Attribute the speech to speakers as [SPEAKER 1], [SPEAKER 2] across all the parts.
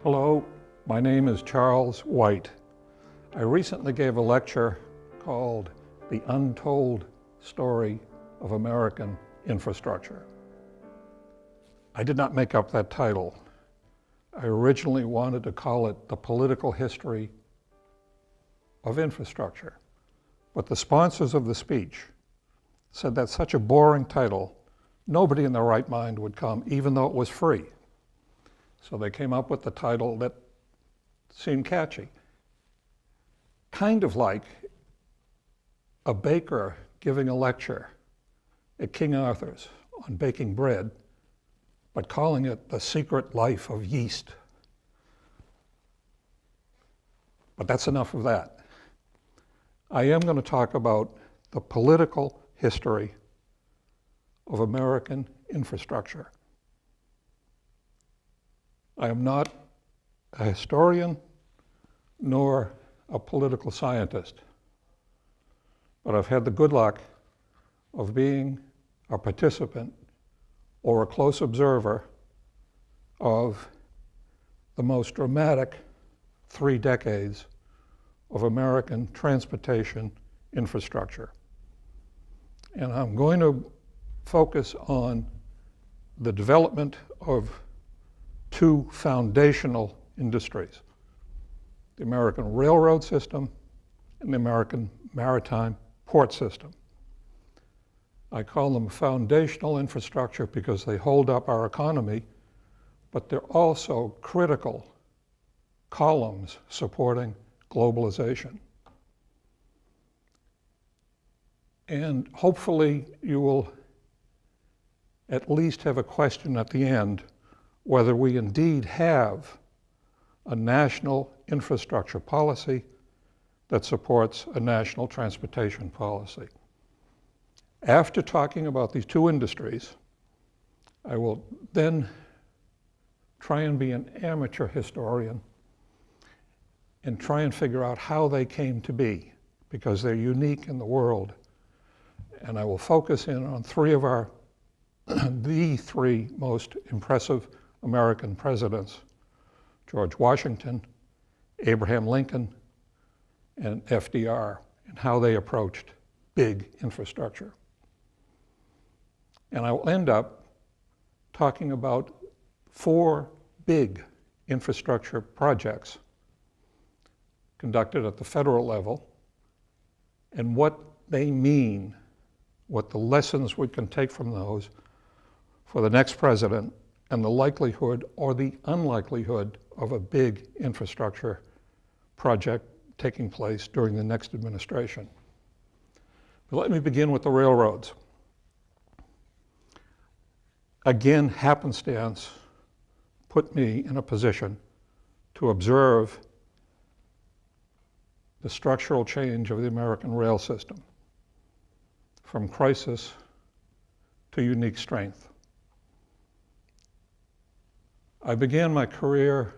[SPEAKER 1] Hello, my name is Charles White. I recently gave a lecture called The Untold Story of American Infrastructure. I did not make up that title. I originally wanted to call it The Political History of Infrastructure, but the sponsors of the speech said that's such a boring title, nobody in their right mind would come, even though it was free. So they came up with the title that seemed catchy. Kind of like a baker giving a lecture at King Arthur's on baking bread, but calling it The Secret Life of Yeast. But that's enough of that. I am going to talk about the political history of American infrastructure. I am not a historian nor a political scientist, but I've had the good luck of being a participant or a close observer of the most dramatic 3 decades of American transportation infrastructure. And I'm going to focus on the development of 2 foundational industries: the American railroad system and the American maritime port system. I call them foundational infrastructure because they hold up our economy, but they're also critical columns supporting globalization. And hopefully you will at least have a question at the end whether we indeed have a national infrastructure policy that supports a national transportation policy. After talking about these 2 industries, I will then try and be an amateur historian and try and figure out how they came to be, because they're unique in the world. And I will focus in on 3 of the 3 most impressive American presidents: George Washington, Abraham Lincoln, and FDR, and how they approached big infrastructure. And I will end up talking about 4 big infrastructure projects conducted at the federal level and what they mean, what the lessons we can take from those for the next president, and the likelihood or the unlikelihood of a big infrastructure project taking place during the next administration. But let me begin with the railroads. Again, happenstance put me in a position to observe the structural change of the American rail system from crisis to unique strength. I began my career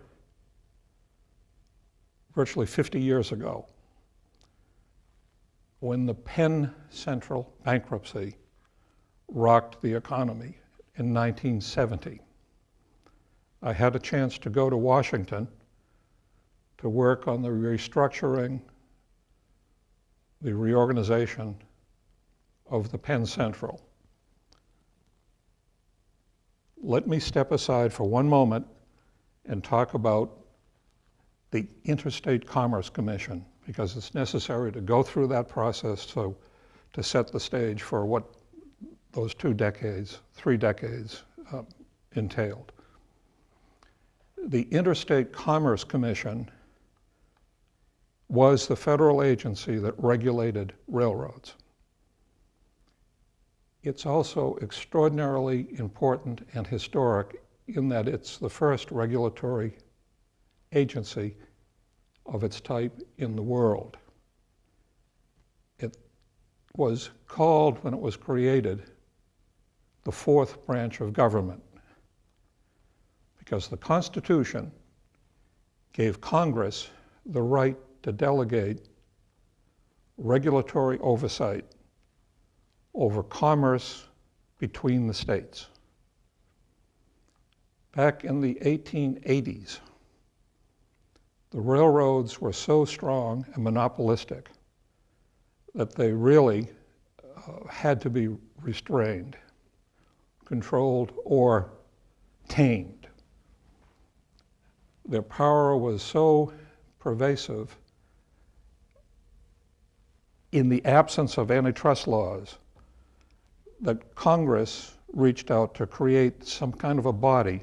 [SPEAKER 1] virtually 50 years ago when the Penn Central bankruptcy rocked the economy in 1970. I had a chance to go to Washington to work on the restructuring, the reorganization of the Penn Central. Let me step aside for one moment and talk about the Interstate Commerce Commission, because it's necessary to go through that process to set the stage for what those 3 decades entailed. The Interstate Commerce Commission was the federal agency that regulated railroads. It's also extraordinarily important and historic in that it's the first regulatory agency of its type in the world. It was called, when it was created, the 4th branch of government, because the Constitution gave Congress the right to delegate regulatory oversight over commerce between the states. Back in the 1880s, the railroads were so strong and monopolistic that they really had to be restrained, controlled, or tamed. Their power was so pervasive in the absence of antitrust laws that Congress reached out to create some kind of a body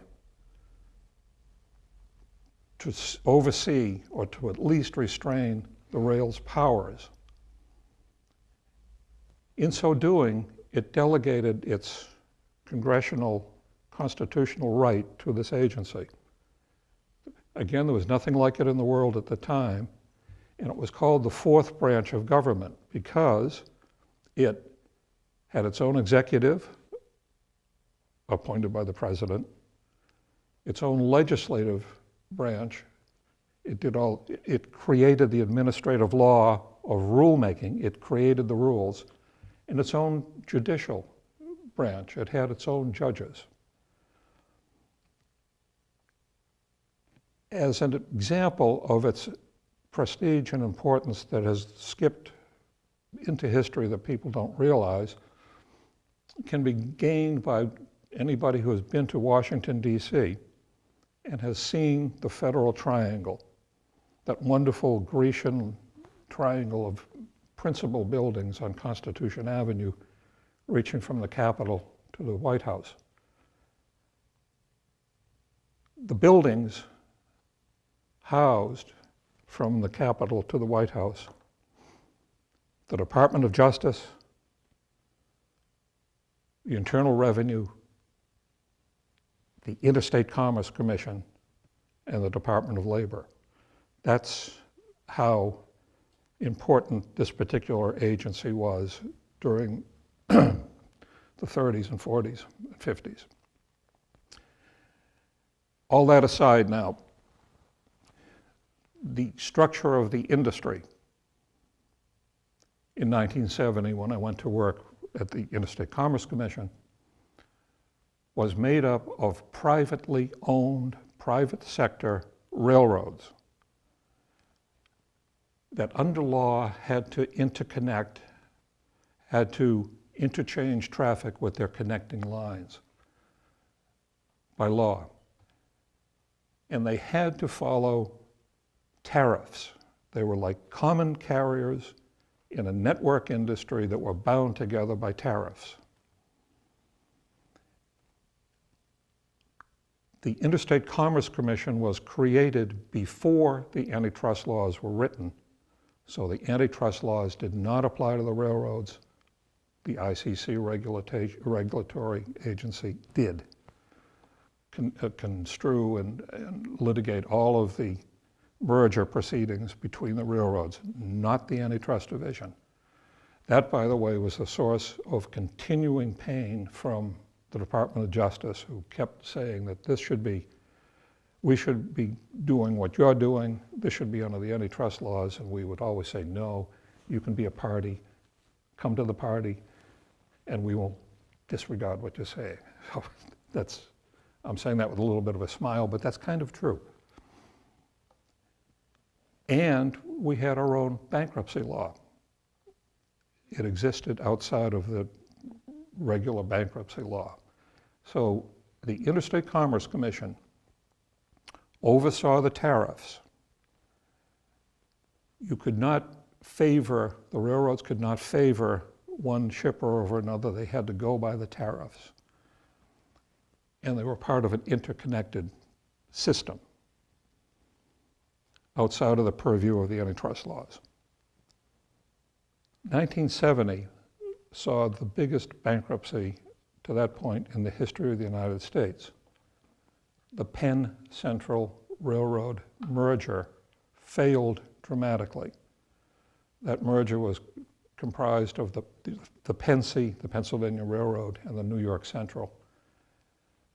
[SPEAKER 1] to oversee or to at least restrain the rail's powers. In so doing, it delegated its congressional constitutional right to this agency. Again, there was nothing like it in the world at the time, and it was called the fourth branch of government because it had its own executive, appointed by the president, its own legislative branch. It created the administrative law of rulemaking. It created the rules, and its own judicial branch. It had its own judges. As an example of its prestige and importance that has skipped into history that people don't realize, can be gained by anybody who has been to Washington, D.C. and has seen the Federal Triangle, that wonderful Grecian triangle of principal buildings on Constitution Avenue reaching from the Capitol to the White House. The buildings housed from the Capitol to the White House the Department of Justice, the Internal Revenue, the Interstate Commerce Commission, and the Department of Labor. That's how important this particular agency was during the 30s and 40s and 50s. All that aside now, the structure of the industry in 1970, when I went to work at the Interstate Commerce Commission, was made up of privately owned, private sector railroads that under law had to interconnect, had to interchange traffic with their connecting lines by law. And they had to follow tariffs. They were like common carriers in a network industry that were bound together by tariffs. The Interstate Commerce Commission was created before the antitrust laws were written, so the antitrust laws did not apply to the railroads. The ICC regulatory agency did construe and litigate all of the merger proceedings between the railroads, not the antitrust division. That, by the way, was a source of continuing pain from the Department of Justice, who kept saying that we should be doing what you're doing, this should be under the antitrust laws, and we would always say, no, you can be a party, come to the party, and we will disregard what you say. So I'm saying that with a little bit of a smile, but that's kind of true. And we had our own bankruptcy law. It existed outside of the regular bankruptcy law. So the Interstate Commerce Commission oversaw the tariffs. You could not favor, the railroads could not favor one shipper over another. They had to go by the tariffs. And they were part of an interconnected system outside of the purview of the antitrust laws. 1970 saw the biggest bankruptcy to that point in the history of the United States. The Penn Central Railroad merger failed dramatically. That merger was comprised of the PennC, the Pennsylvania Railroad, and the New York Central.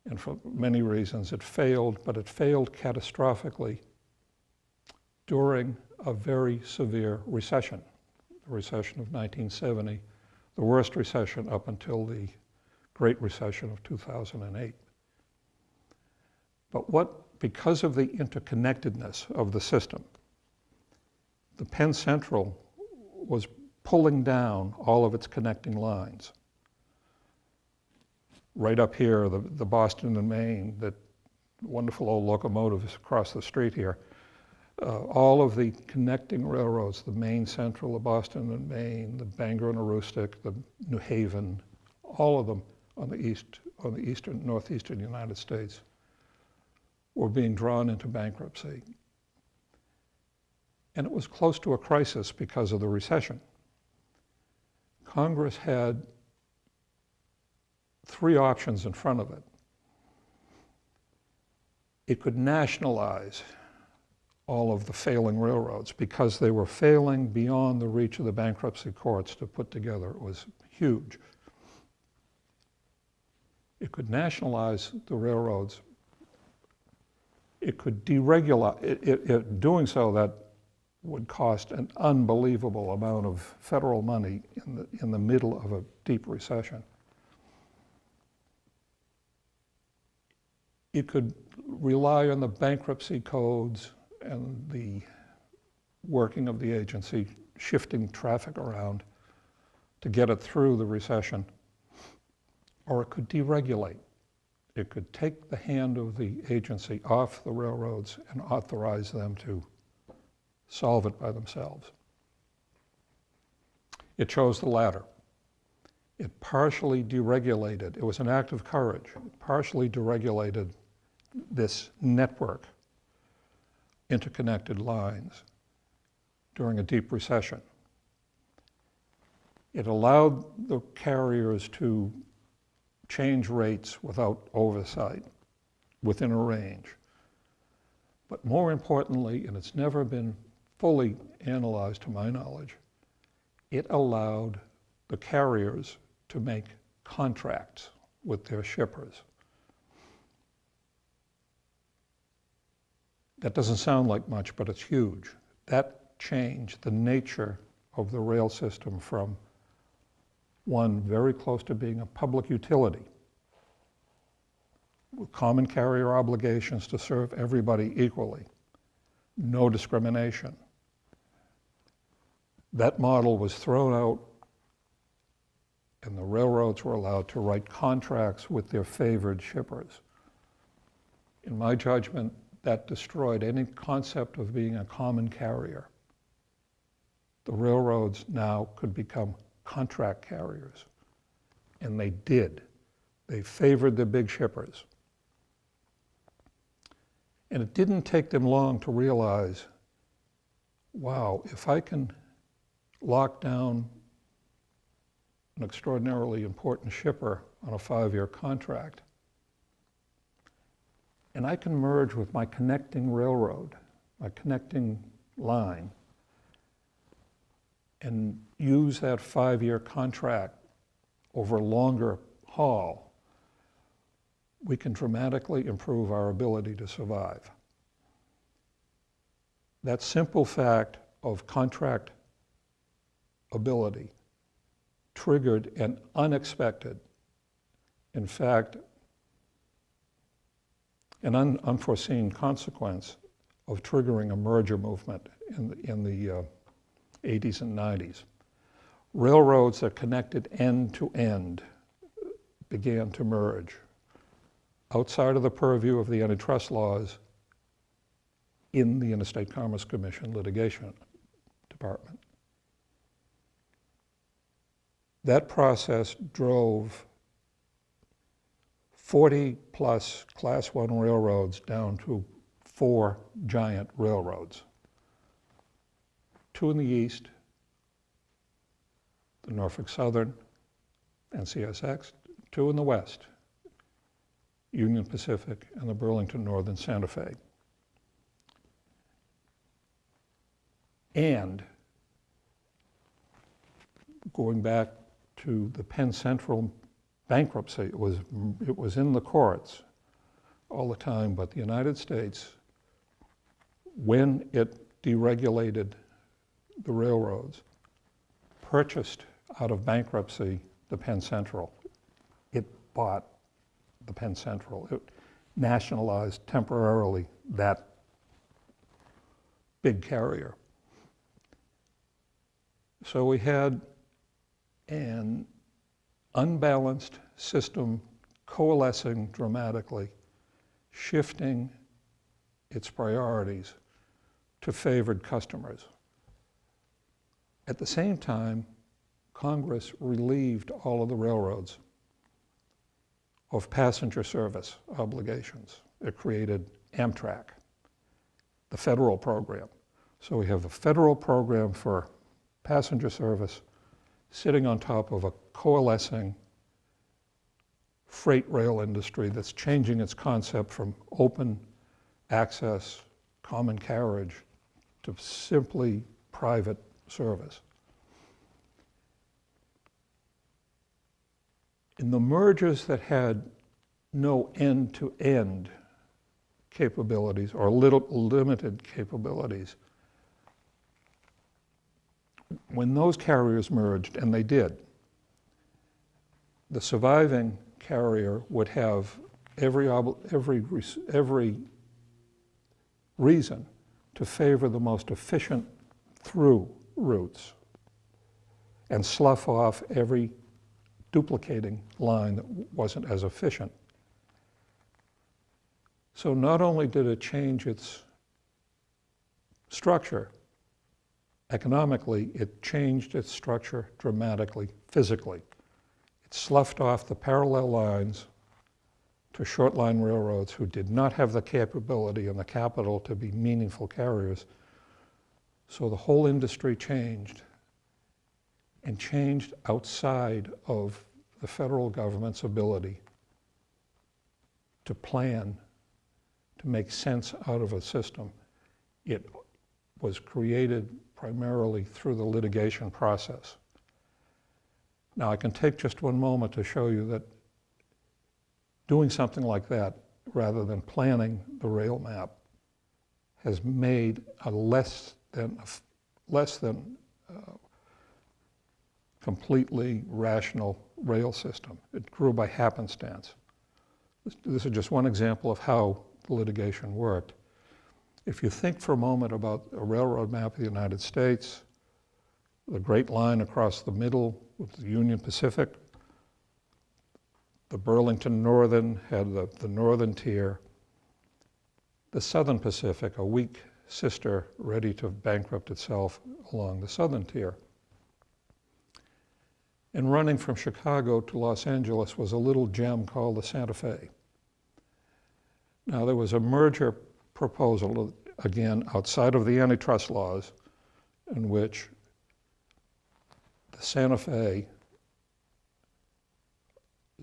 [SPEAKER 1] And for many reasons it failed, but it failed catastrophically during a very severe recession, the recession of 1970, the worst recession up until the Great Recession of 2008. But what because of the interconnectedness of the system, the Penn Central was pulling down all of its connecting lines. Right up here, the Boston and Maine, that wonderful old locomotive is across the street here. All of the connecting railroads, the Maine Central, the Boston and Maine, the Bangor and Aroostook, the New Haven, all of them on the northeastern United States were being drawn into bankruptcy. And it was close to a crisis because of the recession. Congress had three options in front of it. It could nationalize all of the failing railroads because they were failing beyond the reach of the bankruptcy courts to put together. It was huge. It could nationalize the railroads. It could deregulate. Doing so, that would cost an unbelievable amount of federal money in the middle of a deep recession. It could rely on the bankruptcy codes and the working of the agency, shifting traffic around to get it through the recession. Or it could deregulate. It could take the hand of the agency off the railroads and authorize them to solve it by themselves. It chose the latter. It partially deregulated. It was an act of courage. It partially deregulated this network, interconnected lines, during a deep recession. It allowed the carriers to change rates without oversight, within a range. But more importantly, and it's never been fully analyzed to my knowledge, it allowed the carriers to make contracts with their shippers. That doesn't sound like much, but it's huge. That changed the nature of the rail system from one very close to being a public utility with common carrier obligations to serve everybody equally, no discrimination. That model was thrown out, and the railroads were allowed to write contracts with their favored shippers. In my judgment, that destroyed any concept of being a common carrier. The railroads now could become contract carriers, and they did. They favored the big shippers. And it didn't take them long to realize, wow, if I can lock down an extraordinarily important shipper on a 5-year contract, and I can merge with my connecting railroad, my connecting line, and use that 5-year contract over a longer haul, we can dramatically improve our ability to survive. That simple fact of contract ability triggered an unexpected, in fact, an unforeseen consequence of triggering a merger movement in the 80s and 90s. Railroads that connected end to end began to merge outside of the purview of the antitrust laws in the Interstate Commerce Commission litigation department. That process drove 40 plus Class 1 railroads down to 4 giant railroads. 2 in the east, the Norfolk Southern and CSX, 2 in the west, Union Pacific and the Burlington Northern Santa Fe. And going back to the Penn Central bankruptcy, it was in the courts all the time, but the United States, when it deregulated the railroads, purchased out of bankruptcy the Penn Central. It bought the Penn Central. nationalized temporarily that big carrier. So we had an unbalanced system coalescing dramatically, shifting its priorities to favored customers. At the same time, Congress relieved all of the railroads of passenger service obligations. It created Amtrak, the federal program. So we have the federal program for passenger service sitting on top of a coalescing freight rail industry that's changing its concept from open access, common carriage, to simply private service. In the mergers that had no end-to-end capabilities or limited capabilities, when those carriers merged, and they did, the surviving carrier would have every reason to favor the most efficient through routes and slough off every duplicating line that wasn't as efficient. So not only did it change its structure, economically, it changed its structure dramatically, physically. It sloughed off the parallel lines to short line railroads who did not have the capability and the capital to be meaningful carriers. So the whole industry changed, and changed outside of the federal government's ability to plan, to make sense out of a system. It was created primarily through the litigation process. Now, I can take just one moment to show you that doing something like that, rather than planning the rail map, has made a less than completely rational rail system. It grew by happenstance. This is just one example of how the litigation worked. If you think for a moment about a railroad map of the United States, the Great Line across the middle with the Union Pacific, the Burlington Northern had the northern tier, the Southern Pacific, a weak sister ready to bankrupt itself along the southern tier. And running from Chicago to Los Angeles was a little gem called the Santa Fe. Now, there was a merger proposal, again, outside of the antitrust laws, in which the Santa Fe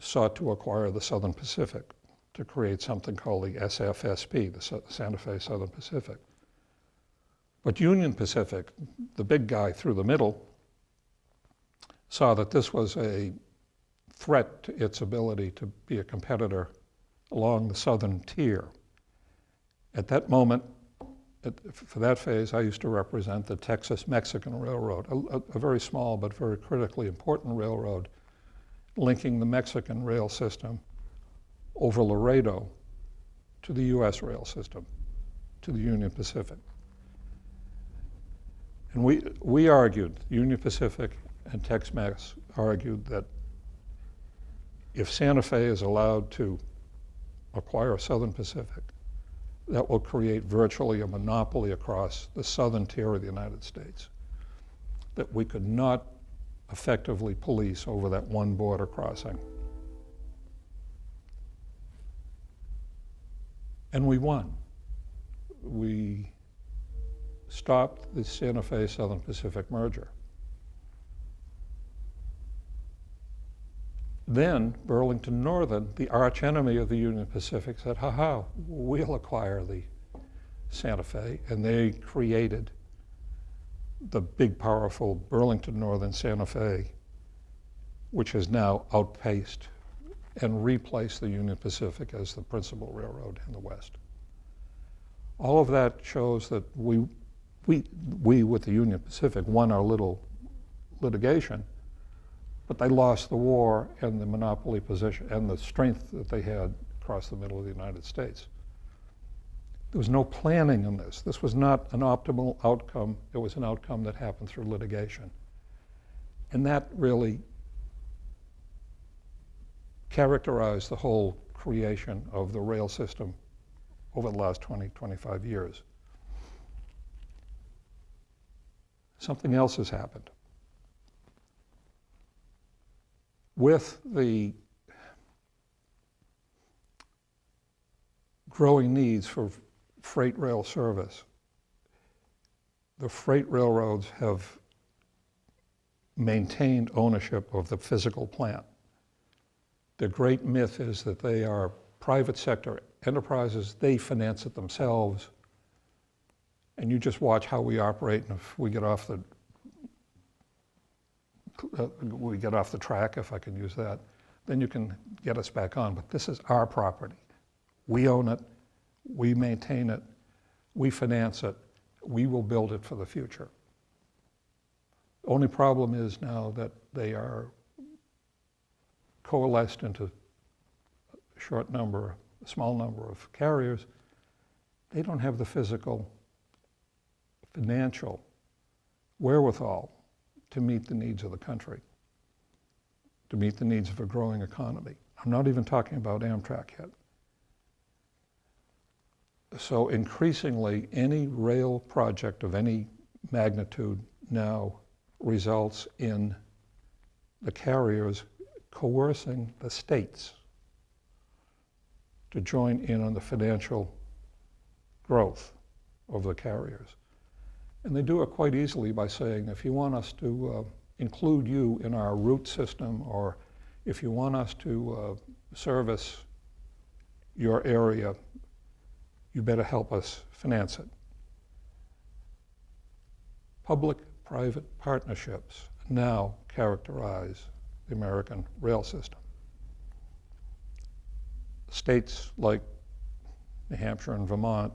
[SPEAKER 1] sought to acquire the Southern Pacific to create something called the SFSP, the Santa Fe Southern Pacific. But Union Pacific, the big guy through the middle, saw that this was a threat to its ability to be a competitor along the southern tier. At that moment, for that phase, I used to represent the Texas-Mexican Railroad, a very small but very critically important railroad linking the Mexican rail system over Laredo to the US rail system, to the Union Pacific. And we argued, Union Pacific and Tex-Mex argued, that if Santa Fe is allowed to acquire Southern Pacific, that will create virtually a monopoly across the southern tier of the United States, that we could not effectively police over that one border crossing. And we won. We stopped the Santa Fe Southern Pacific merger. Then Burlington Northern, the arch enemy of the Union Pacific, said, ha, we'll acquire the Santa Fe. And they created the big, powerful Burlington Northern Santa Fe, which has now outpaced and replaced the Union Pacific as the principal railroad in the West. All of that shows that we with the Union Pacific won our little litigation, but they lost the war, and the monopoly position and the strength that they had across the middle of the United States. There was no planning in this. This was not an optimal outcome. It was an outcome that happened through litigation. And that really characterized the whole creation of the rail system over the last 20, 25 years. Something else has happened. With the growing needs for freight rail service, the freight railroads have maintained ownership of the physical plant. The great myth is that they are private sector enterprises, they finance it themselves, and you just watch how we operate, and if we get off the track, if I can use that, then you can get us back on. But this is our property. We own it, we maintain it, we finance it, we will build it for the future. The only problem is now that they are coalesced into a small number of carriers. They don't have the physical, financial wherewithal to meet the needs of the country, to meet the needs of a growing economy. I'm not even talking about Amtrak yet. So increasingly, any rail project of any magnitude now results in the carriers coercing the states to join in on the financial growth of the carriers. And they do it quite easily by saying, if you want us to include you in our route system, or if you want us to service your area, you better help us finance it. Public-private partnerships now characterize the American rail system. States like New Hampshire and Vermont,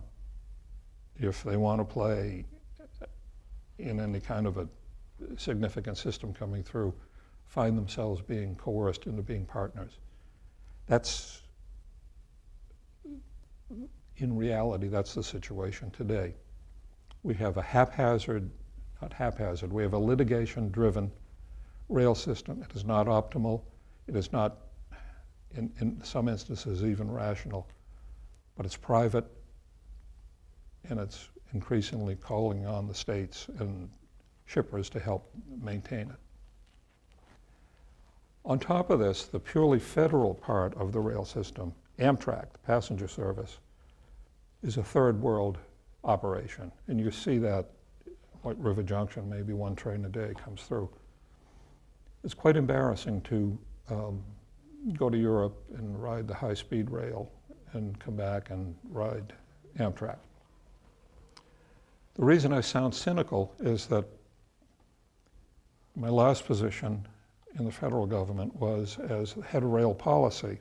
[SPEAKER 1] if they want to play in any kind of a significant system coming through, find themselves being coerced into being partners. That's, in reality, that's the situation today. We have a we have a litigation-driven rail system. It is not optimal. It is not, in some instances, even rational, but it's private, and it's increasingly calling on the states and shippers to help maintain it. On top of this, the purely federal part of the rail system, Amtrak, the passenger service, is a third world operation. And you see that at River Junction, maybe one train a day comes through. It's quite embarrassing to go to Europe and ride the high-speed rail and come back and ride Amtrak. The reason I sound cynical is that my last position in the federal government was as head of rail policy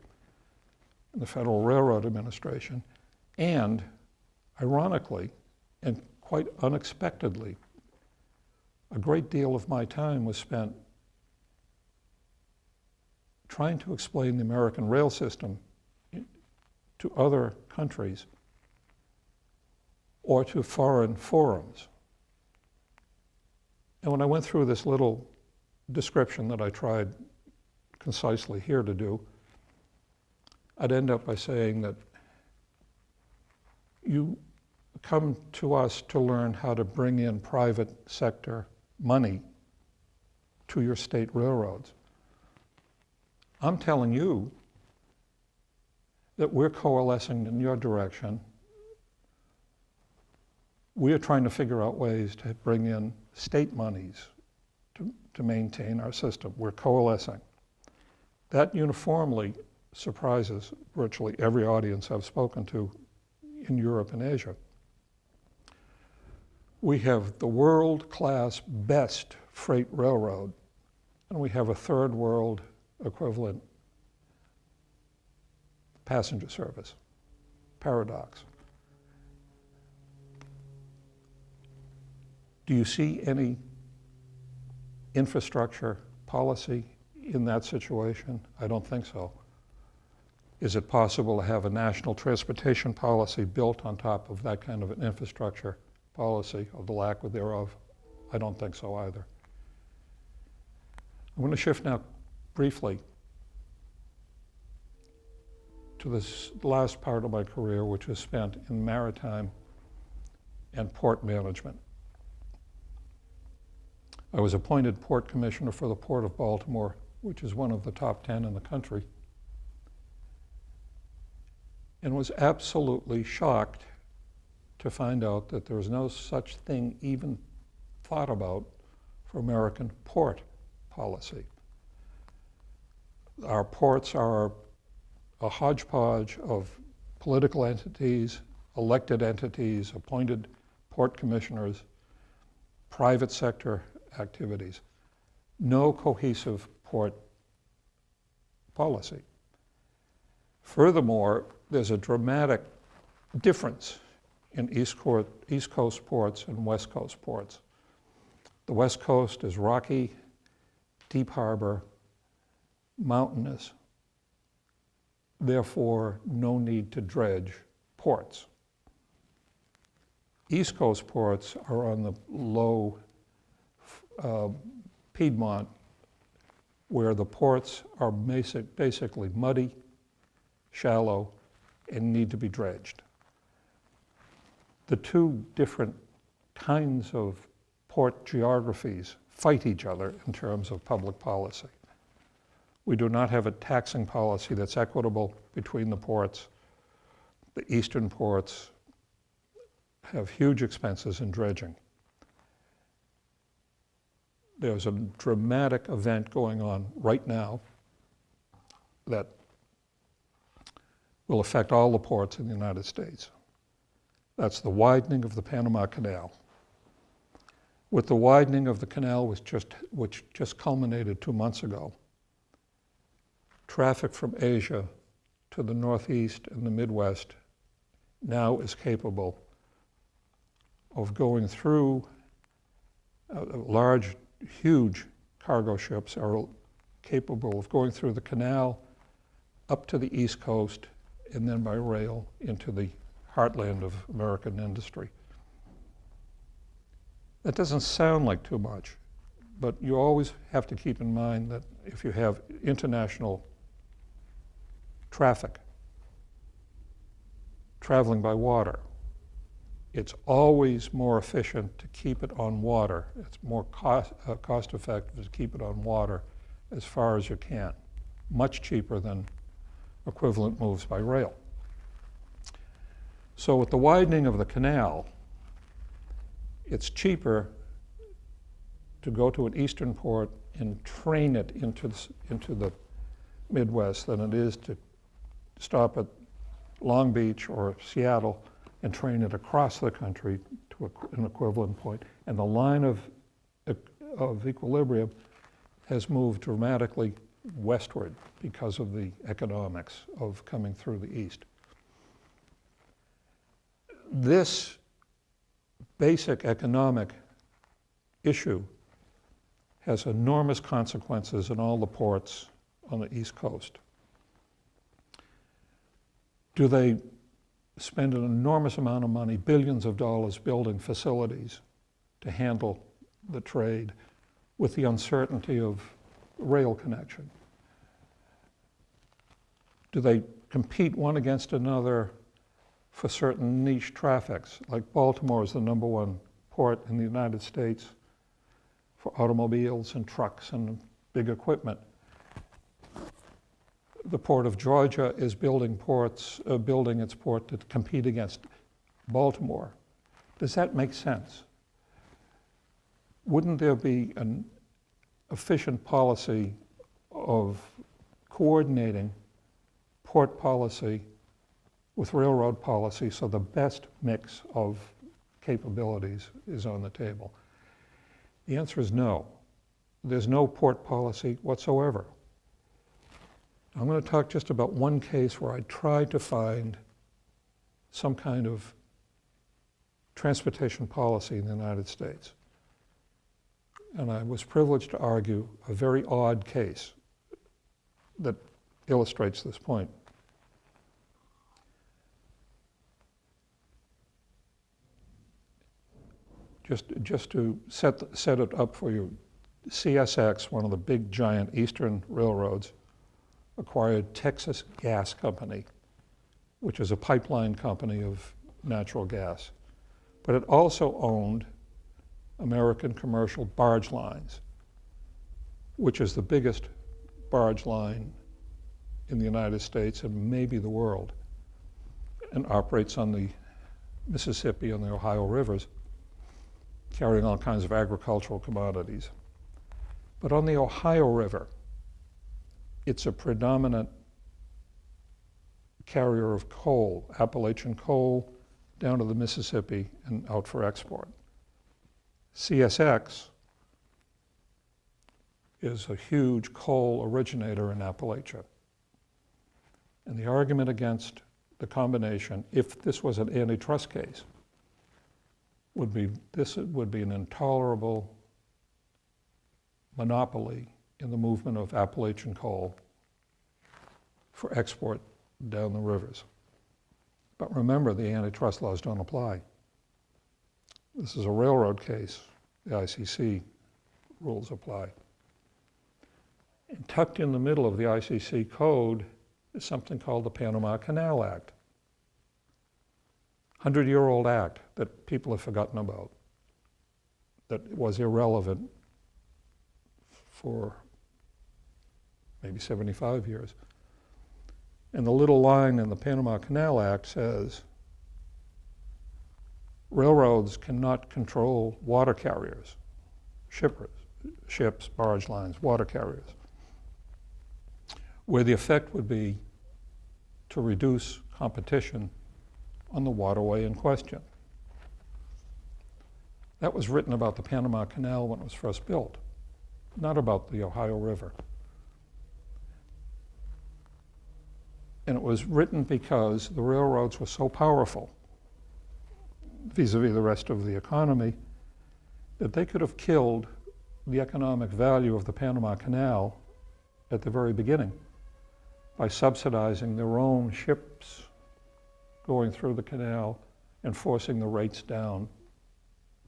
[SPEAKER 1] in the Federal Railroad Administration, and ironically, and quite unexpectedly, a great deal of my time was spent trying to explain the American rail system to other countries or to foreign forums. And when I went through this little description that I tried concisely here to do, I'd end up by saying that you come to us to learn how to bring in private sector money to your state railroads. I'm telling you that we're coalescing in your direction. We're trying to figure out ways to bring in state monies to maintain our system. We're coalescing. That uniformly surprises virtually every audience I've spoken to in Europe and Asia. We have the world-class best freight railroad, and we have a third world equivalent passenger service. Paradox. Do you see any infrastructure policy in that situation? I don't think so. Is it possible to have a national transportation policy built on top of that kind of an infrastructure policy, or the lack thereof? I don't think so either. I'm going to shift now briefly to this last part of my career, which was spent in maritime and port management. I was appointed port commissioner for the Port of Baltimore, which is one of the top 10 in the country, and was absolutely shocked to find out that there was no such thing even thought about for American port policy. Our ports are a hodgepodge of political entities, elected entities, appointed port commissioners, private sector activities. No cohesive port policy. Furthermore, there's a dramatic difference in East Coast ports and West Coast ports. The West Coast is rocky, deep harbor, mountainous, therefore no need to dredge ports. East Coast ports are on the low Piedmont, where the ports are basically muddy, shallow, and need to be dredged. The two different kinds of port geographies fight each other in terms of public policy. We do not have a taxing policy that's equitable between the ports. The eastern ports have huge expenses in dredging. There's a dramatic event going on right now that will affect all the ports in the United States. That's the widening of the Panama Canal. With the widening of the canal, which just culminated 2 months ago, traffic from Asia to the Northeast and the Midwest now is capable of going through large, huge cargo ships are capable of going through the canal up to the East Coast and then by rail into the heartland of American industry. That doesn't sound like too much, but you always have to keep in mind that if you have international traffic traveling by water, it's always more efficient to keep it on water. It's more cost effective to keep it on water as far as you can, much cheaper than equivalent moves by rail. So with the widening of the canal, it's cheaper to go to an eastern port and train it into the Midwest than it is to stop at Long Beach or Seattle and train it across the country to an equivalent point. And the line of equilibrium has moved dramatically westward because of the economics of coming through the east. This basic economic issue has enormous consequences in all the ports on the East Coast. Do they spend an enormous amount of money, billions of dollars, building facilities to handle the trade with the uncertainty of rail connection? Do they compete one against another for certain niche traffics? Like Baltimore is the #1 port in the United States for automobiles and trucks and big equipment. The Port of Georgia is building its port to compete against Baltimore. Does that make sense? Wouldn't there be an efficient policy of coordinating port policy with railroad policy so the best mix of capabilities is on the table? The answer is no. There's no port policy whatsoever. I'm going to talk just about one case where I tried to find some kind of transportation policy in the United States. And I was privileged to argue a very odd case that illustrates this point. just to set it up for you, CSX, one of the big giant eastern railroads, acquired Texas Gas Company, which is a pipeline company of natural gas. But it also owned American Commercial Barge Lines, which is the biggest barge line in the United States and maybe the world, and operates on the Mississippi and the Ohio rivers, carrying all kinds of agricultural commodities. But on the Ohio River, it's a predominant carrier of coal, Appalachian coal, down to the Mississippi and out for export. CSX is a huge coal originator in Appalachia. And the argument against the combination, if this was an antitrust case, would be an intolerable monopoly in the movement of Appalachian coal for export down the rivers. But remember, the antitrust laws don't apply. This is a railroad case. The ICC rules apply. And tucked in the middle of the ICC code is something called the Panama Canal Act. 100-year-old act that people have forgotten about, that was irrelevant for maybe 75 years. And the little line in the Panama Canal Act says, railroads cannot control water carriers, ships, barge lines, water carriers, where the effect would be to reduce competition on the waterway in question. That was written about the Panama Canal when it was first built, not about the Ohio River. And it was written because the railroads were so powerful vis-a-vis the rest of the economy that they could have killed the economic value of the Panama Canal at the very beginning by subsidizing their own ships going through the canal and forcing the rates down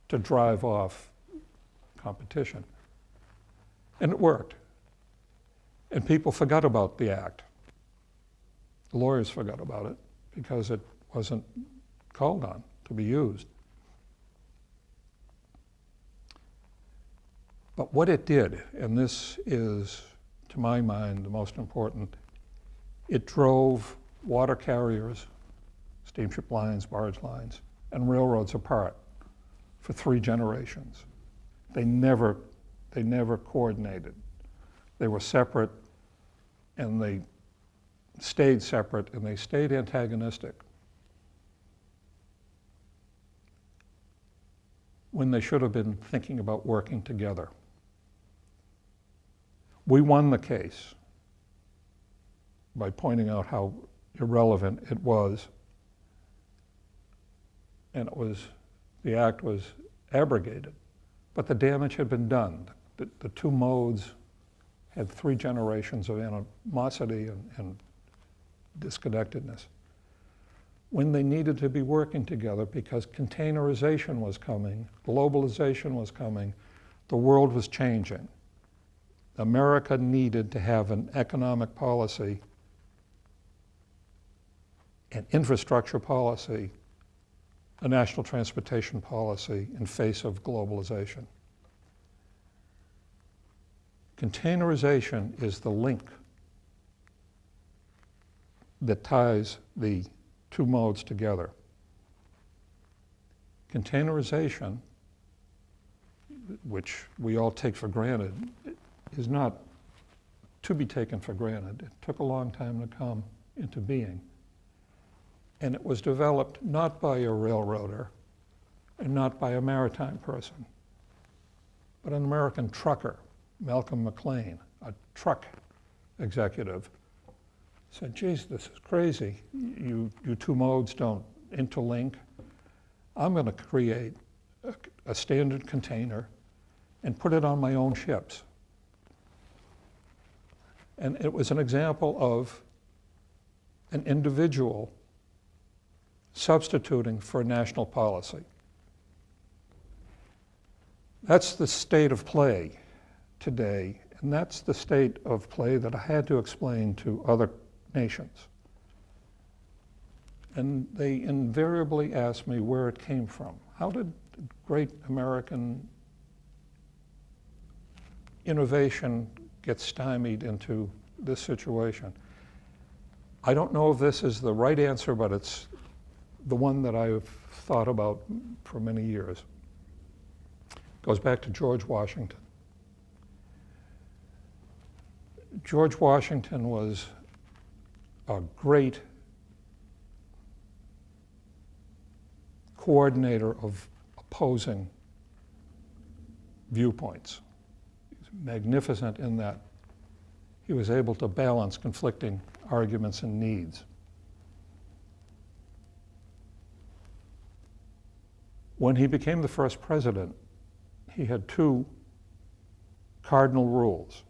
[SPEAKER 1] to drive off competition. And it worked. And people forgot about the act. The lawyers forgot about it because it wasn't called on to be used. But what it did, and this is, to my mind, the most important, it drove water carriers, steamship lines, barge lines, and railroads apart for 3 generations. They never coordinated. They were separate, and they stayed separate, and they stayed antagonistic when they should have been thinking about working together. We won the case by pointing out how irrelevant it was, and the act was abrogated, but the damage had been done. The 2 modes had 3 generations of animosity and disconnectedness when they needed to be working together because containerization was coming, globalization was coming, the world was changing. America needed to have an economic policy, an infrastructure policy, a national transportation policy in face of globalization. Containerization is the link that ties the 2 modes together. Containerization, which we all take for granted, is not to be taken for granted. It took a long time to come into being. And it was developed not by a railroader and not by a maritime person, but an American trucker, Malcolm McLean, a truck executive, said, geez, this is crazy. You 2 modes don't interlink. I'm going to create a standard container and put it on my own ships. And it was an example of an individual substituting for a national policy. That's the state of play today, and that's the state of play that I had to explain to other nations. And they invariably asked me where it came from. How did great American innovation get stymied into this situation? I don't know if this is the right answer, but it's the one that I've thought about for many years. It goes back to George Washington. George Washington was a great coordinator of opposing viewpoints. He's magnificent in that he was able to balance conflicting arguments and needs. When he became the first president, he had two cardinal rules.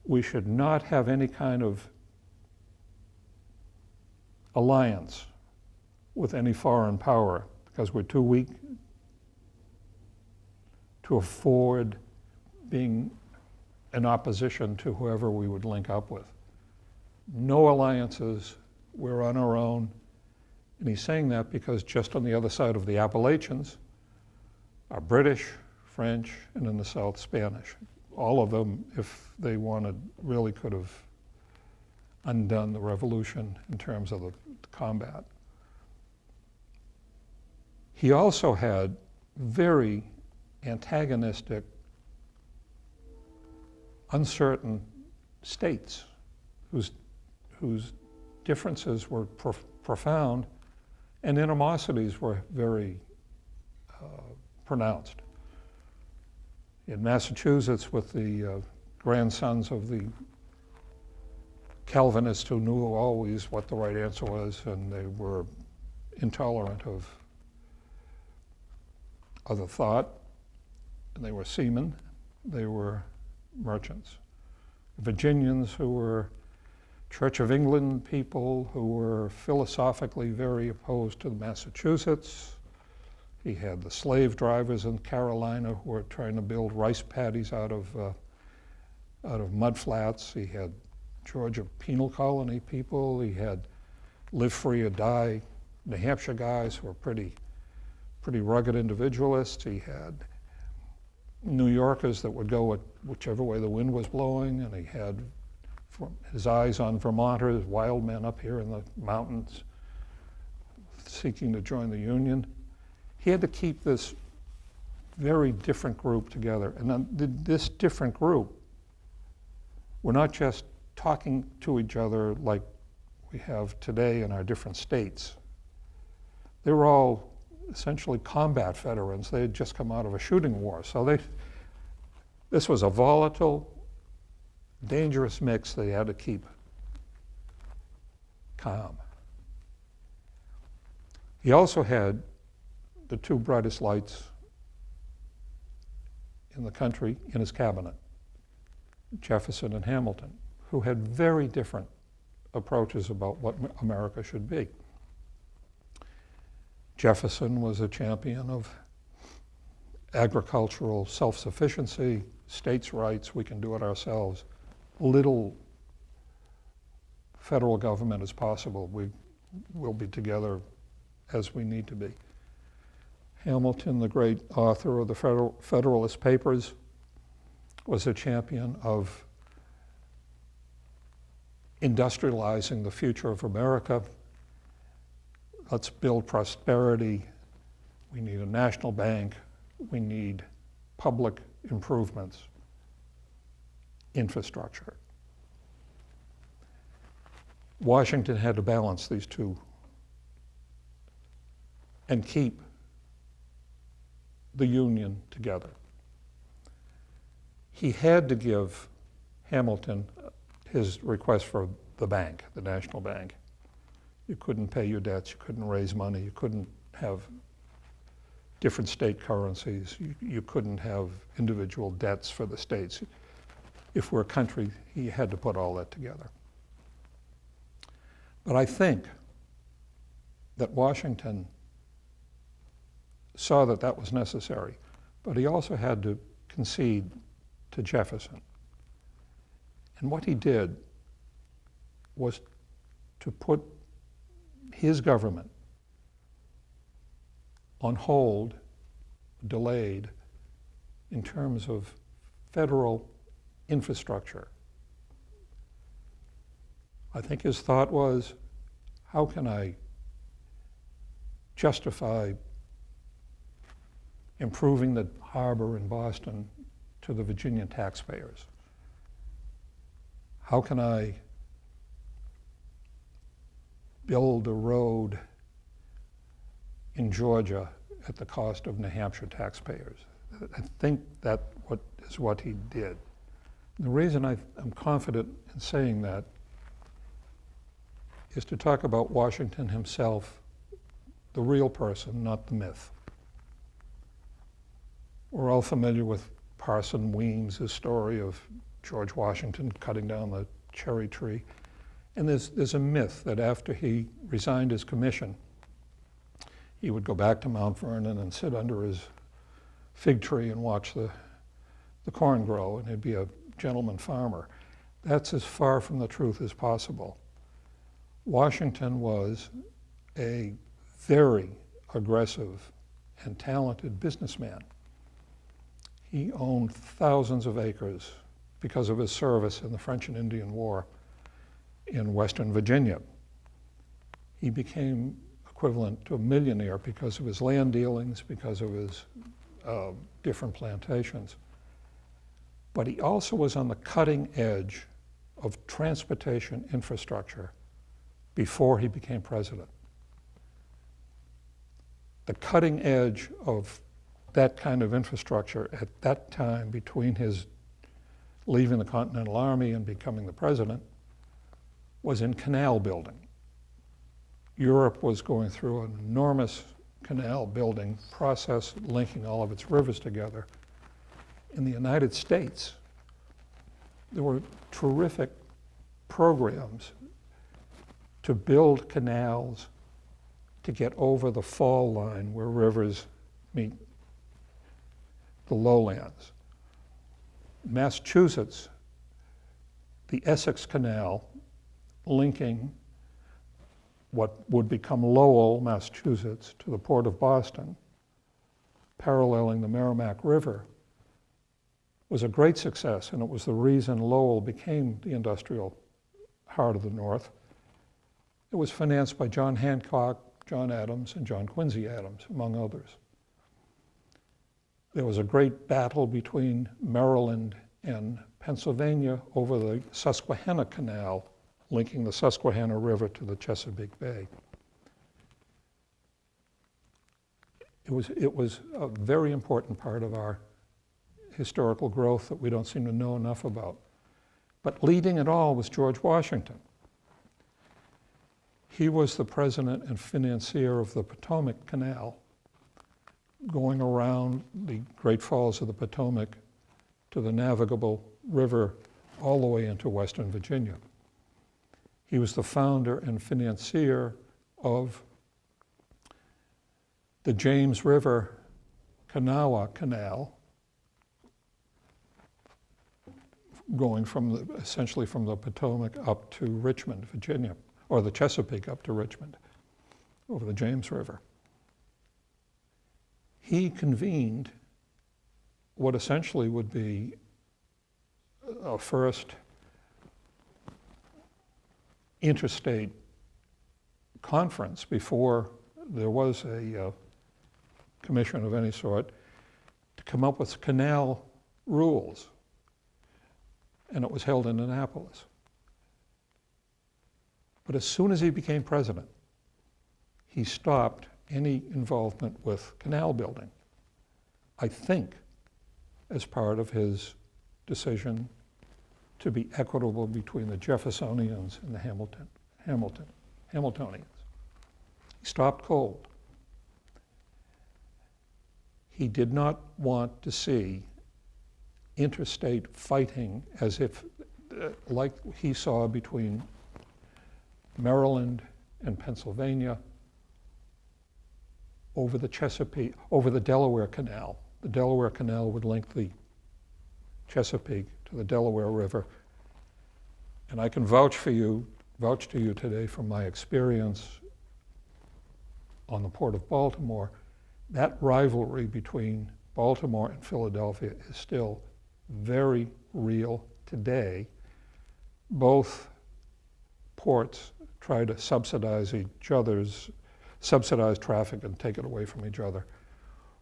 [SPEAKER 1] We should not have any kind of alliance with any foreign power because we're too weak to afford being in opposition to whoever we would link up with. No alliances, we're on our own. And he's saying that because just on the other side of the Appalachians are British, French, and in the South, Spanish. All of them, if they wanted, really could have undone the revolution in terms of the combat. He also had very antagonistic, uncertain states whose differences were profound and animosities were very pronounced. In Massachusetts, with the grandsons of the Calvinists who knew always what the right answer was, and they were intolerant of other thought, and they were seamen, they were merchants. Virginians who were Church of England people who were philosophically very opposed to Massachusetts. He had the slave drivers in Carolina who were trying to build rice paddies out of mud flats. He had Georgia penal colony people. He had live free or die New Hampshire guys who were pretty rugged individualists. He had New Yorkers that would go whichever way the wind was blowing, and he had his eyes on Vermonters, wild men up here in the mountains seeking to join the Union. He had to keep this very different group together. And then this different group were not just talking to each other like we have today in our different states. They were all essentially combat veterans. They had just come out of a shooting war. So this was a volatile, dangerous mix they had to keep calm. He also had the two brightest lights in the country in his cabinet, Jefferson and Hamilton, who had very different approaches about what America should be. Jefferson was a champion of agricultural self-sufficiency, states' rights, we can do it ourselves. Little federal government as possible. We will be together as we need to be. Hamilton, the great author of the Federalist Papers, was a champion of industrializing the future of America. Let's build prosperity. We need a national bank. We need public improvements, infrastructure. Washington had to balance these two and keep the Union together. He had to give Hamilton his request for the bank, the national bank. You couldn't pay your debts, you couldn't raise money, you couldn't have different state currencies, you couldn't have individual debts for the states. If we're a country, he had to put all that together. But I think that Washington saw that that was necessary, but he also had to concede to Jefferson. And what he did was to put his government on hold, delayed, in terms of federal infrastructure. I think his thought was, how can I justify improving the harbor in Boston to the Virginia taxpayers? How can I build a road in Georgia at the cost of New Hampshire taxpayers? I think that is what he did. The reason I'm confident in saying that is to talk about Washington himself, the real person, not the myth. We're all familiar with Parson Weems' story of George Washington cutting down the cherry tree. And there's a myth that after he resigned his commission, he would go back to Mount Vernon and sit under his fig tree and watch the corn grow, and he'd be a gentleman farmer. That's as far from the truth as possible. Washington was a very aggressive and talented businessman. He owned thousands of acres because of his service in the French and Indian War in Western Virginia. He became equivalent to a millionaire because of his land dealings, because of his different plantations. But he also was on the cutting edge of transportation infrastructure before he became president. The cutting edge of that kind of infrastructure at that time, between his leaving the Continental Army and becoming the president, was in canal building. Europe was going through an enormous canal building process, linking all of its rivers together. In the United States, there were terrific programs to build canals to get over the fall line where rivers meet the lowlands. Massachusetts, the Essex Canal, linking what would become Lowell, Massachusetts, to the port of Boston, paralleling the Merrimack River, was a great success, and it was the reason Lowell became the industrial heart of the North. It was financed by John Hancock, John Adams, and John Quincy Adams, among others. There was a great battle between Maryland and Pennsylvania over the Susquehanna Canal, linking the Susquehanna River to the Chesapeake Bay. It was a very important part of our historical growth that we don't seem to know enough about. But leading it all was George Washington. He was the president and financier of the Potomac Canal, going around the Great Falls of the Potomac to the navigable river all the way into Western Virginia. He was the founder and financier of the James River Kanawha Canal, going essentially from the Potomac up to Richmond, Virginia, or the Chesapeake up to Richmond, over the James River. He convened what essentially would be a first interstate conference before there was a commission of any sort to come up with canal rules, and it was held in Annapolis. But as soon as he became president, he stopped any involvement with canal building, I think as part of his decision to be equitable between the Jeffersonians and the Hamiltonians. He stopped cold. He did not want to see interstate fighting as if, like he saw between Maryland and Pennsylvania, over the Chesapeake, over the Delaware Canal. The Delaware Canal would link the Chesapeake to the Delaware River. And I can vouch to you today from my experience on the Port of Baltimore, that rivalry between Baltimore and Philadelphia is still very real today. Both ports try to subsidize traffic and take it away from each other.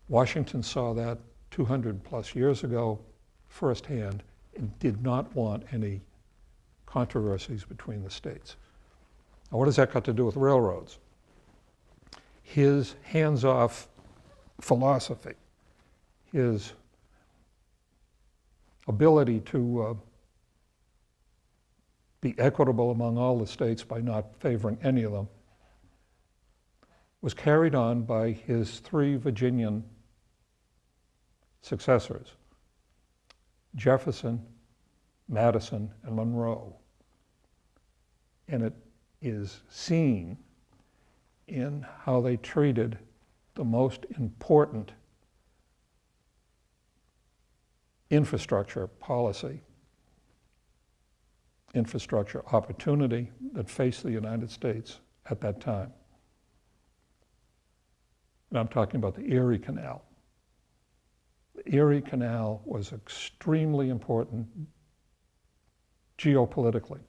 [SPEAKER 1] Washington saw that 200 plus years ago firsthand and did not want any controversies between the states. Now, what has that got to do with railroads? His hands-off philosophy, his ability to be equitable among all the states by not favoring any of them, was carried on by his three Virginian successors, Jefferson, Madison, and Monroe. And it is seen in how they treated the most important infrastructure policy, infrastructure opportunity that faced the United States at that time. And I'm talking about the Erie Canal. The Erie Canal was extremely important geopolitically.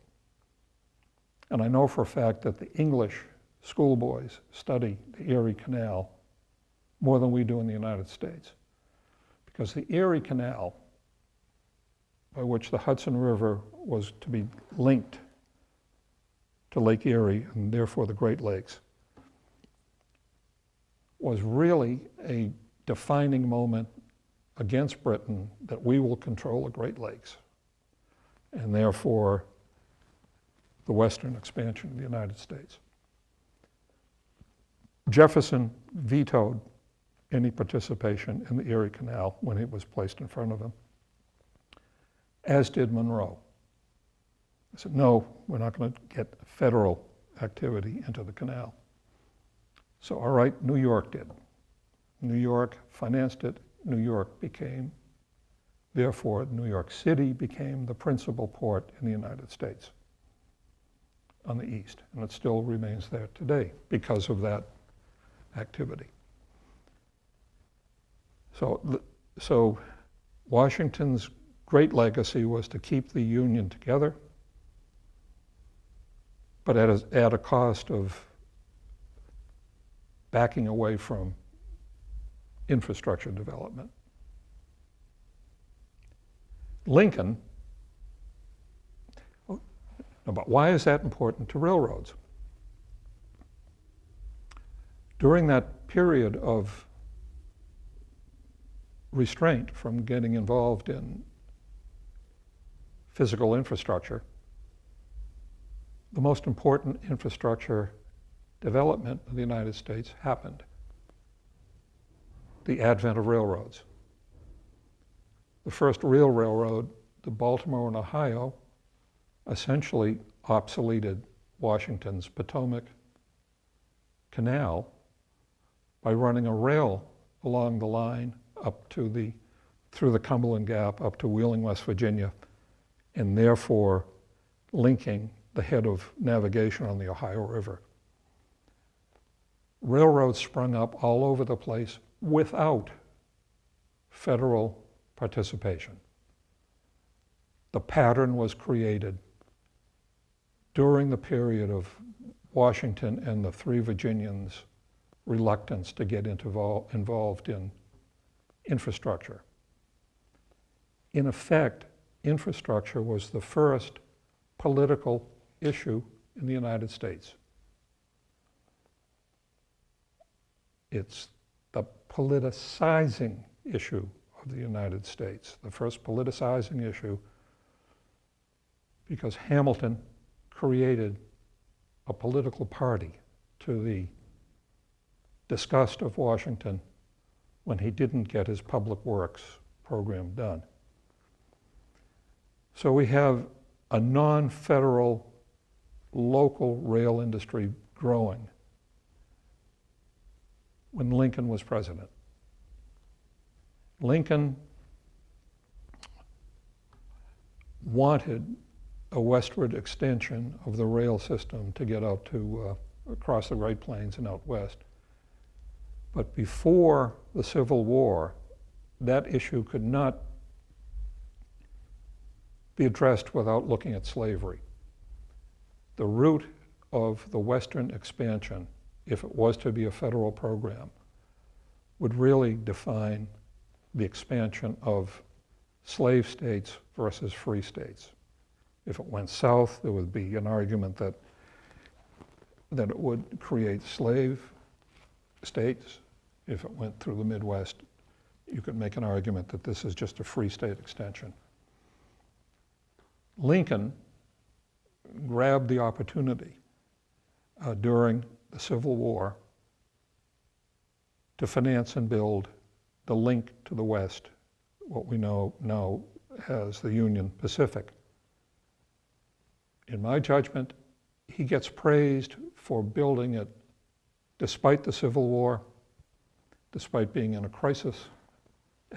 [SPEAKER 1] And I know for a fact that the English schoolboys study the Erie Canal more than we do in the United States. Because the Erie Canal, by which the Hudson River was to be linked to Lake Erie and therefore the Great Lakes, was really a defining moment against Britain that we will control the Great Lakes and therefore the western expansion of the United States. Jefferson vetoed any participation in the Erie Canal when it was placed in front of him, as did Monroe. He said, no, we're not going to get federal activity into the canal. So, all right, New York did. New York financed it. New York became, therefore, New York City became the principal port in the United States on the east. And it still remains there today because of that activity. So Washington's great legacy was to keep the Union together, but at a cost of backing away from infrastructure development. Lincoln, but why is that important to railroads? During that period of restraint from getting involved in physical infrastructure, the most important infrastructure development of the United States happened. The advent of railroads. The first real railroad, the Baltimore and Ohio, essentially obsoleted Washington's Potomac Canal by running a rail along the line up to through the Cumberland Gap up to Wheeling, West Virginia, and therefore linking the head of navigation on the Ohio River. Railroads sprung up all over the place without federal participation. The pattern was created during the period of Washington and the three Virginians' reluctance to get involved in infrastructure. In effect, infrastructure was the first political issue in the United States. It's the politicizing issue of the United States, the first politicizing issue, because Hamilton created a political party to the disgust of Washington when he didn't get his public works program done. So we have a non-federal local rail industry growing when Lincoln was president. Lincoln wanted a westward extension of the rail system to get out to across the Great Plains and out west. But before the Civil War, that issue could not be addressed without looking at slavery. The root of the Western expansion, if it was to be a federal program, would really define the expansion of slave states versus free states. If it went south, there would be an argument that it would create slave states. If it went through the Midwest, you could make an argument that this is just a free state extension. Lincoln grabbed the opportunity during the Civil War to finance and build the link to the West, what we know now as the Union Pacific. In my judgment, he gets praised for building it despite the Civil War, despite being in a crisis,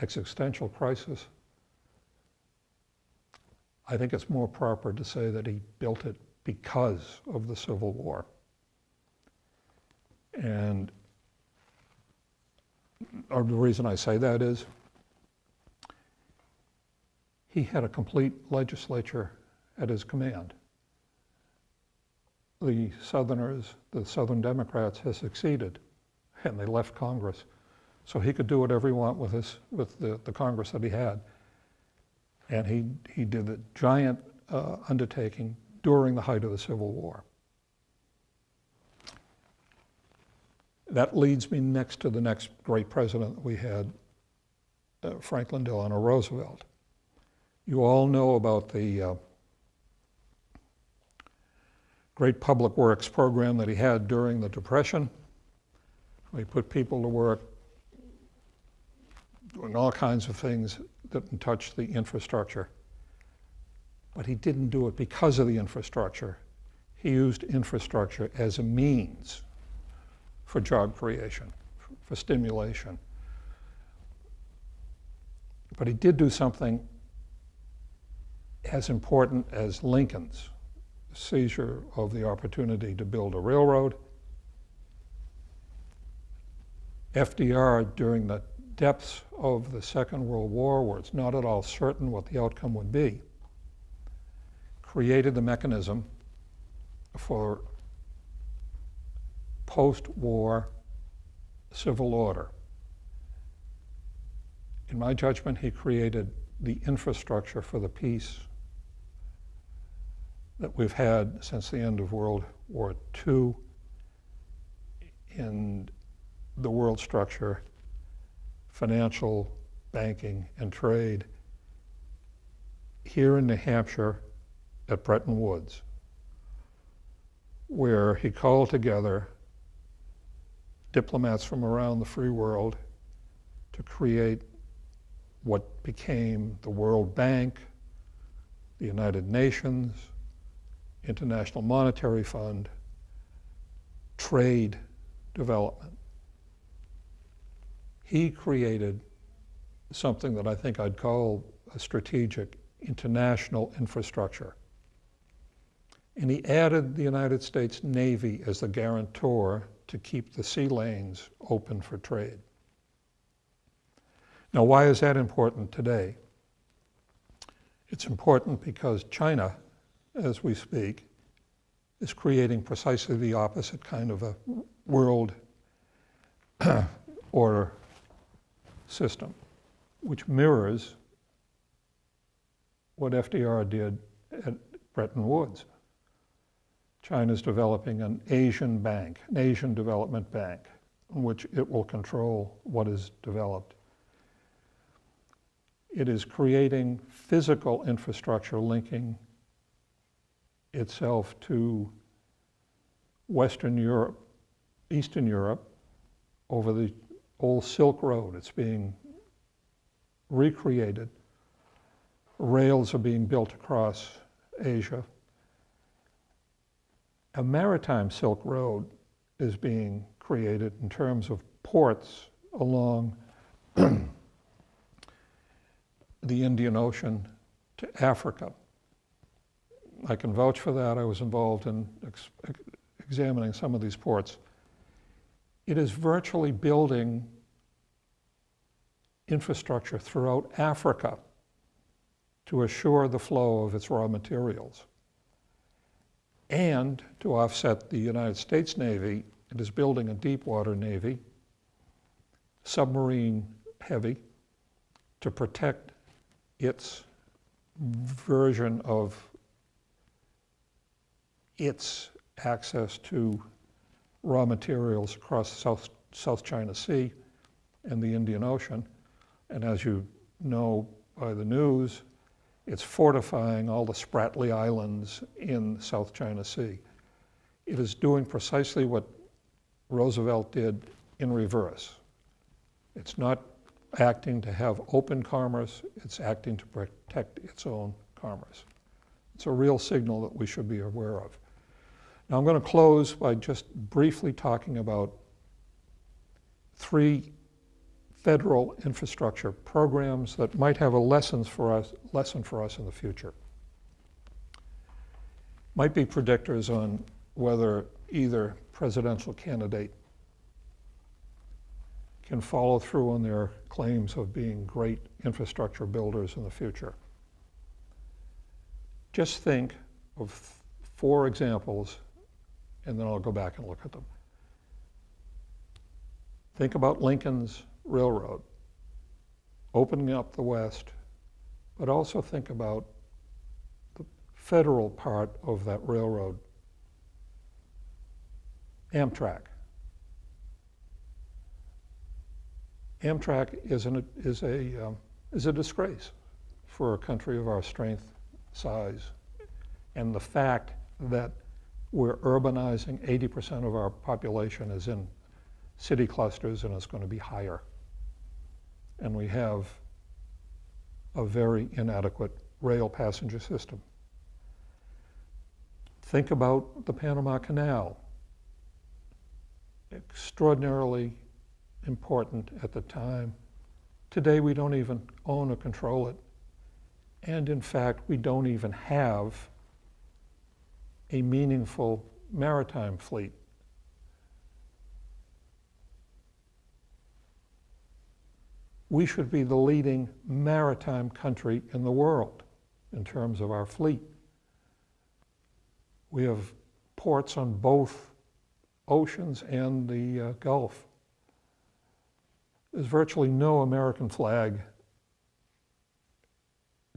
[SPEAKER 1] existential crisis. I think it's more proper to say that he built it because of the Civil War. And the reason I say that is he had a complete legislature at his command. The Southerners, the Southern Democrats, has succeeded, and they left Congress. So he could do whatever he wanted with the Congress that he had. And he did a giant undertaking during the height of the Civil War. That leads me next to the next great president that we had, Franklin Delano Roosevelt. You all know about the great public works program that he had during the Depression. He put people to work doing all kinds of things that touched the infrastructure. But he didn't do it because of the infrastructure. He used infrastructure as a means for job creation, for stimulation. But he did do something as important as Lincoln's seizure of the opportunity to build a railroad. FDR, during the depths of the Second World War, where it's not at all certain what the outcome would be, created the mechanism for post-war civil order. In my judgment, he created the infrastructure for the peace that we've had since the end of World War II in the world structure, financial, banking, and trade here in New Hampshire at Bretton Woods, where he called together diplomats from around the free world to create what became the World Bank, the United Nations, International Monetary Fund, trade development. He created something that I think I'd call a strategic international infrastructure. And he added the United States Navy as the guarantor to keep the sea lanes open for trade. Now, why is that important today? It's important because China, as we speak, is creating precisely the opposite kind of a world order system, which mirrors what FDR did at Bretton Woods. China's developing an Asian bank, an Asian development bank, in which it will control what is developed. It is creating physical infrastructure linking itself to Western Europe, Eastern Europe, over the old Silk Road. It's being recreated. Rails are being built across Asia. A maritime Silk Road is being created in terms of ports along the Indian Ocean to Africa. I can vouch for that. I was involved in examining some of these ports. It is virtually building infrastructure throughout Africa to assure the flow of its raw materials. And to offset the United States Navy, it is building a deep water Navy, submarine heavy, to protect its version of its access to raw materials across the South China Sea and the Indian Ocean. And as you know by the news, it's fortifying all the Spratly Islands in the South China Sea. It is doing precisely what Roosevelt did in reverse. It's not acting to have open commerce, it's acting to protect its own commerce. It's a real signal that we should be aware of. Now I'm going to close by just briefly talking about 3 federal infrastructure programs that might have a lesson for us in the future. Might be predictors on whether either presidential candidate can follow through on their claims of being great infrastructure builders in the future. Just think of 4 examples, and then I'll go back and look at them. Think about Lincoln's Railroad, opening up the West, but also think about the federal part of that railroad. Amtrak. Amtrak is a disgrace for a country of our strength, size, and the fact that we're urbanizing. 80% of our population is in city clusters, and it's going to be higher. And we have a very inadequate rail passenger system. Think about the Panama Canal. Extraordinarily important at the time. Today we don't even own or control it. And in fact, we don't even have a meaningful maritime fleet. We should be the leading maritime country in the world in terms of our fleet. We have ports on both oceans and the Gulf. There's virtually no American flag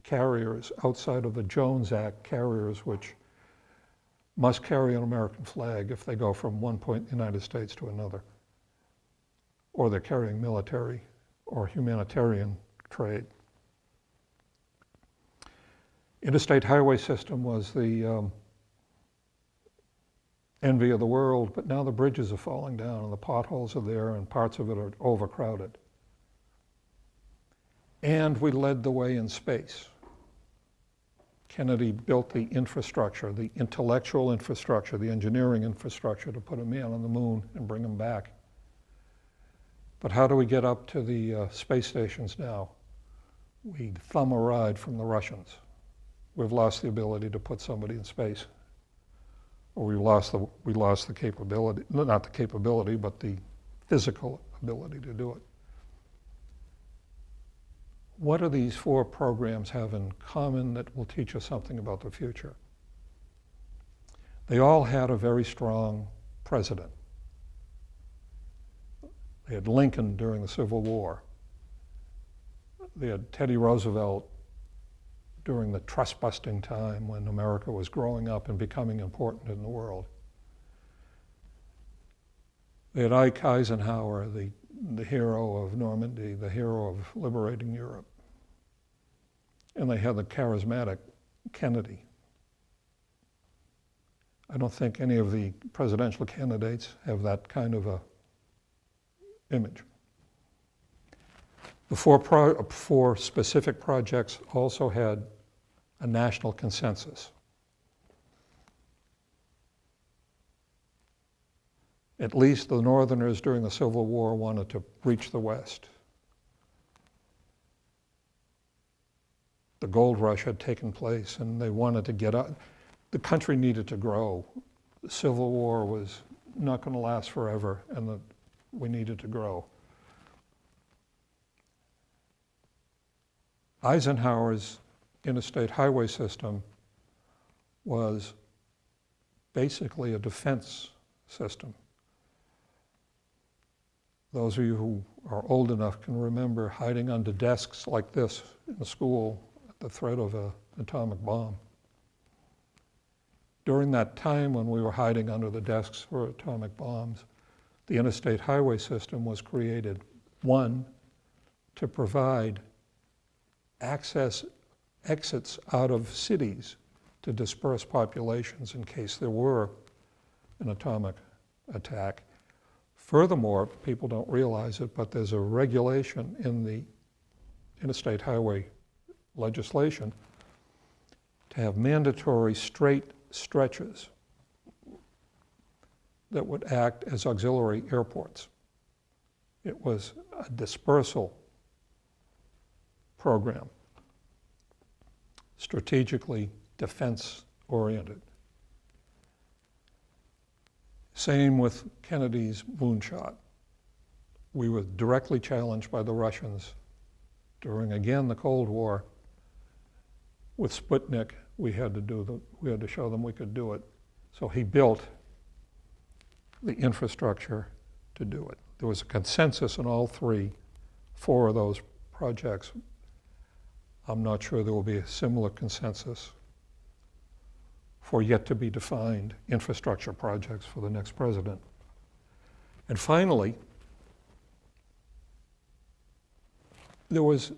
[SPEAKER 1] carriers outside of the Jones Act carriers, which must carry an American flag if they go from one point in the United States to another, or they're carrying military or humanitarian trade. Interstate highway system was the envy of the world, but now the bridges are falling down and the potholes are there and parts of it are overcrowded. And we led the way in space. Kennedy built the infrastructure, the intellectual infrastructure, the engineering infrastructure to put a man on the moon and bring him back. But how do we get up to the space stations now? We thumb a ride from the Russians. We've lost the ability to put somebody in space. Or we lost the capability, not the capability, but the physical ability to do it. What do these 4 programs have in common that will teach us something about the future? They all had a very strong president. They had Lincoln during the Civil War. They had Teddy Roosevelt during the trust-busting time when America was growing up and becoming important in the world. They had Ike Eisenhower, the hero of Normandy, the hero of liberating Europe. And they had the charismatic Kennedy. I don't think any of the presidential candidates have that kind of a image. The 4 specific projects also had a national consensus. At least the Northerners during the Civil War wanted to reach the West. The gold rush had taken place and they wanted to get out. The country needed to grow. The Civil War was not going to last forever and we needed to grow. Eisenhower's interstate highway system was basically a defense system. Those of you who are old enough can remember hiding under desks like this in the school at the threat of an atomic bomb. During that time when we were hiding under the desks for atomic bombs, the interstate highway system was created, one, to provide exits out of cities to disperse populations in case there were an atomic attack. Furthermore, people don't realize it, but there's a regulation in the interstate highway legislation to have mandatory straight stretches that would act as auxiliary airports. It was a dispersal program, strategically defense-oriented. Same with Kennedy's moonshot. We were directly challenged by the Russians during, again, the Cold War. With Sputnik, we had to show them we could do it. So he built the infrastructure to do it. There was a consensus on all four of those projects. I'm not sure there will be a similar consensus for yet to be defined infrastructure projects for the next president. And finally, there was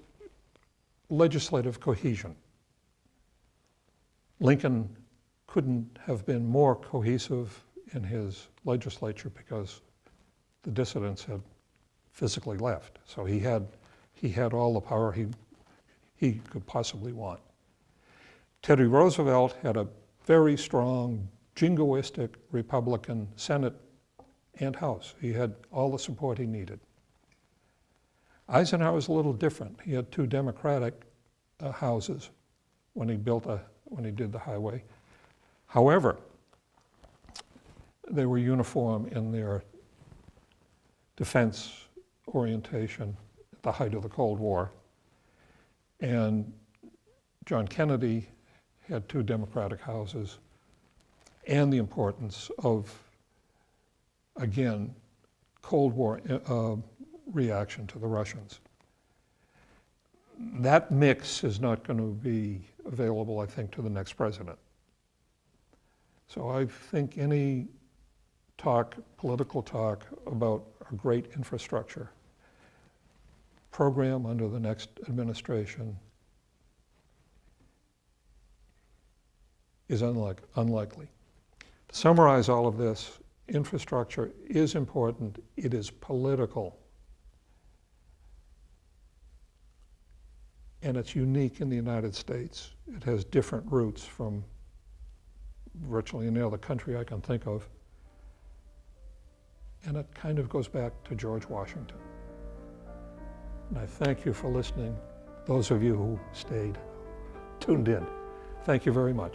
[SPEAKER 1] legislative cohesion. Lincoln couldn't have been more cohesive in his legislature because the dissidents had physically left. So he had all the power he could possibly want. Teddy Roosevelt had a very strong, jingoistic Republican Senate and House. He had all the support he needed. Eisenhower was a little different. He had two Democratic houses when he did the highway. However, they were uniform in their defense orientation at the height of the Cold War. And John Kennedy had two Democratic houses, and the importance of, again, Cold War reaction to the Russians. That mix is not going to be available, I think, to the next president. So I think any political talk about a great infrastructure program under the next administration is unlikely. To summarize all of this, infrastructure is important, it is political, and it's unique in the United States. It has different roots from virtually any other country I can think of, and it kind of goes back to George Washington. And I thank you for listening, those of you who stayed tuned in. Thank you very much.